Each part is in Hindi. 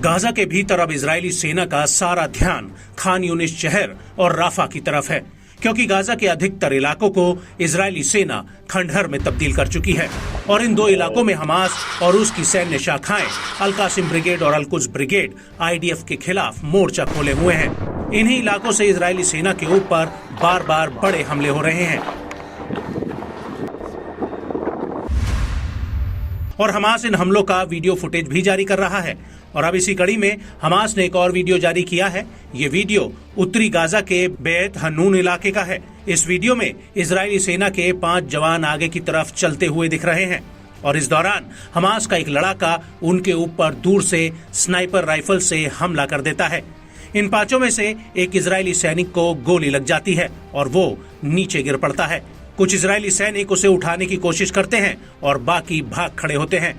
गाजा के भीतर अब इजरायली सेना का सारा ध्यान खान यूनिस शहर और राफा की तरफ है, क्योंकि गाजा के अधिकतर इलाकों को इजरायली सेना खंडहर में तब्दील कर चुकी है और इन दो इलाकों में हमास और उसकी सैन्य शाखाएं अल-कासिम ब्रिगेड और अल-कुद्स ब्रिगेड आईडीएफ के खिलाफ मोर्चा खोले हुए हैं। इन्हीं इलाकों से इजरायली सेना के ऊपर बार बार बड़े हमले हो रहे हैं और हमास इन हमलों का वीडियो फुटेज भी जारी कर रहा है। और अब इसी कड़ी में हमास ने एक और वीडियो जारी किया है। ये वीडियो उत्तरी गाजा के बेत हनून इलाके का है। इस वीडियो में इजरायली सेना के 5 जवान आगे की तरफ चलते हुए दिख रहे हैं और इस दौरान हमास का एक लड़ाका उनके ऊपर दूर से स्नाइपर राइफल से हमला कर देता है। इन 5 में से एक इजरायली सैनिक को गोली लग जाती है और वो नीचे गिर पड़ता है। कुछ इजरायली सैनिक उसे उठाने की कोशिश करते हैं और बाकी भाग खड़े होते हैं।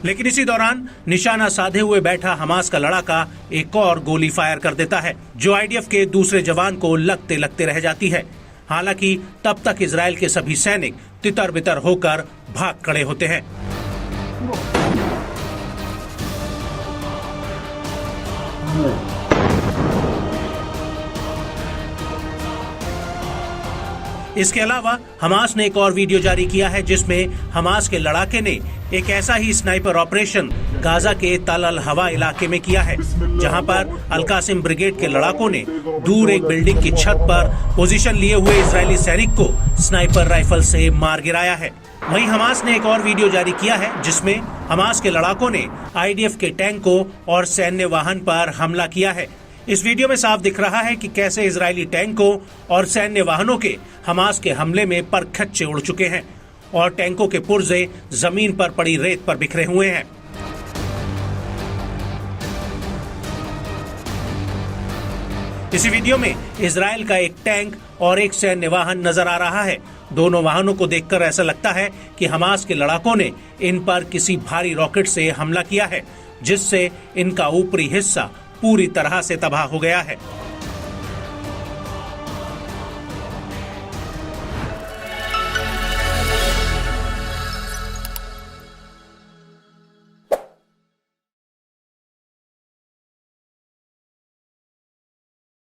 लेकिन इसी दौरान निशाना साधे हुए बैठा हमास का लड़ाका एक और गोली फायर कर देता है, जो आईडीएफ के दूसरे जवान को लगते लगते रह जाती है। हालांकि तब तक इजराइल के सभी सैनिक तितर बितर होकर भाग खड़े होते हैं। इसके अलावा हमास ने एक और वीडियो जारी किया है, जिसमें हमास के लड़ाके ने एक ऐसा ही स्नाइपर ऑपरेशन गाजा के तल अल हवा इलाके में किया है, जहां पर अल-कासिम ब्रिगेड के लड़ाकों ने दूर एक बिल्डिंग की छत पर पोजीशन लिए हुए इजरायली सैनिक को स्नाइपर राइफल से मार गिराया है। वहीं हमास ने एक और वीडियो जारी किया है, जिसमें हमास के लड़ाकों ने आईडीएफ के टैंकों और सैन्य वाहन पर हमला किया है। इस वीडियो में साफ दिख रहा है कि कैसे इजरायली टैंकों और सैन्य वाहनों के हमास के हमले में परखच्चे उड़ चुके हैं और टैंकों के पुर्जे जमीन पर पड़ी रेत पर बिखरे हुए हैं। इसी वीडियो में इजराइल का एक टैंक और एक सैन्य वाहन नजर आ रहा है। दोनों वाहनों को देखकर ऐसा लगता है कि हमास के लड़ाकों ने इन पर किसी भारी रॉकेट से हमला किया है, जिससे इनका ऊपरी हिस्सा पूरी तरह से तबाह हो गया है।